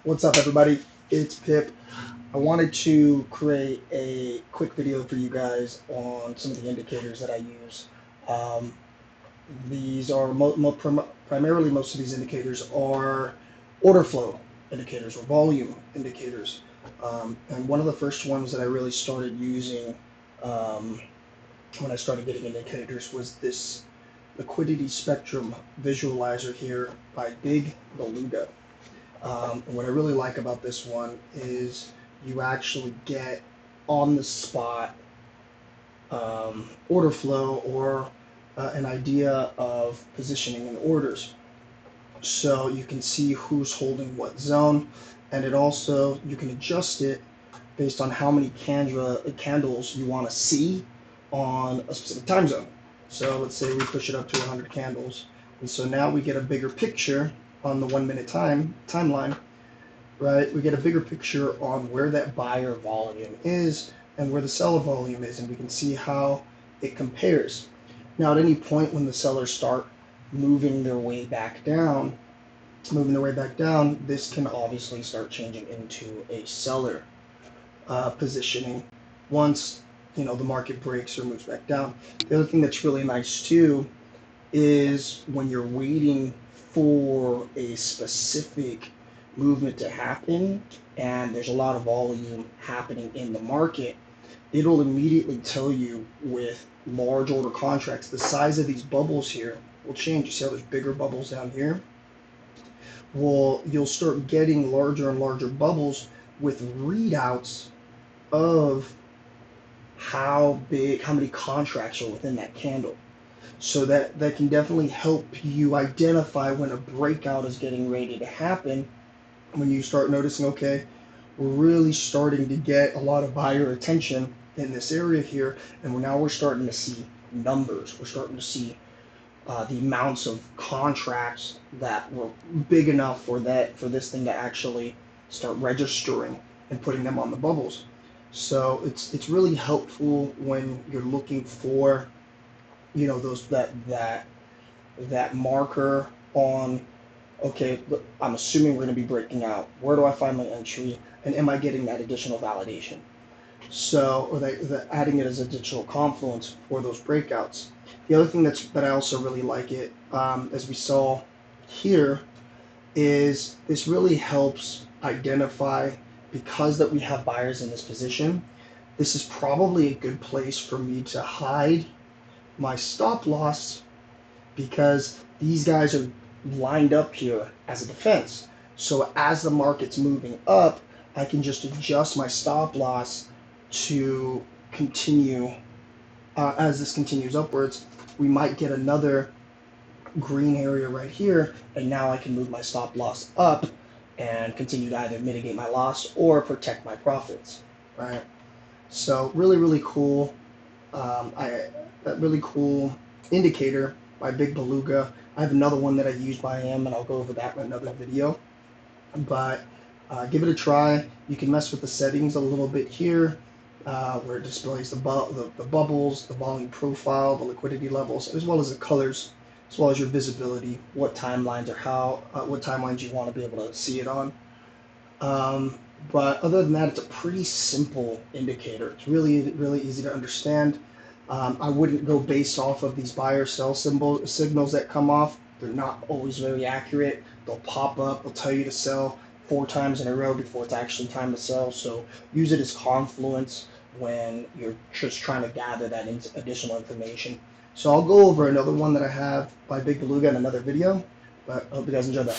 What's up, everybody? It's Pip. I wanted to create a quick video for you guys on some of the indicators that I use. Um, these are primarily most of these indicators are order flow indicators or volume indicators. And one of the first ones that I really started using um, when I started getting indicators was this liquidity spectrum visualizer here by Big Beluga. And what I really like about this one is you actually get on the spot order flow or an idea of positioning in orders. So you can see who's holding what zone, and it also, you can adjust it based on how many candles you want to see on a specific time zone. So let's say we push it up to 100 candles, and so now we get a bigger picture on the 1 minute timeline, right? We get a bigger picture on where that buyer volume is and where the seller volume is, and we can see how it compares. Now, at any point when the sellers start moving their way back down, this can obviously start changing into a seller positioning once the market breaks or moves back down. The other thing that's really nice too is when you're waiting for a specific movement to happen and there's a lot of volume happening in the market, it'll immediately tell you with large order contracts, the size of these bubbles here will change. You see how there's bigger bubbles down here? Well, you'll start getting larger and larger bubbles with readouts of how many contracts are within that candle. So that can definitely help you identify when a breakout is getting ready to happen. When you start noticing, okay, we're really starting to get a lot of buyer attention in this area here, and now we're starting to see numbers. We're starting to see the amounts of contracts that were big enough for this thing to actually start registering and putting them on the bubbles. So it's really helpful when you're looking for those that marker on, okay, look, I'm assuming we're going to be breaking out. Where do I find my entry, and am I getting that additional validation? So, or adding it as a digital confluence for those breakouts. The other thing that I also really like it, as we saw here, is this really helps identify, because that we have buyers in this position, this is probably a good place for me to hide my stop loss, because these guys are lined up here as a defense. So as the market's moving up, I can just adjust my stop loss to continue. As this continues upwards, we might get another green area right here, and now I can move my stop loss up and continue to either mitigate my loss or protect my profits, right? So really cool. A really cool indicator by Big Beluga. I have another one that I use by him, and I'll go over that in another video. But give it a try. You can mess with the settings a little bit here, where it displays the bubbles, the volume profile, the liquidity levels, as well as the colors, as well as your visibility, what timelines you want to be able to see it on. But other than that, it's a pretty simple indicator. It's really easy to understand. I wouldn't go based off of these buy or sell signals that come off. They're not always very accurate. They'll pop up, they'll tell you to sell 4 times in a row before it's actually time to sell. So use it as confluence when you're just trying to gather that additional information. So I'll go over another one that I have by Big Beluga in another video, but I hope you guys enjoyed that.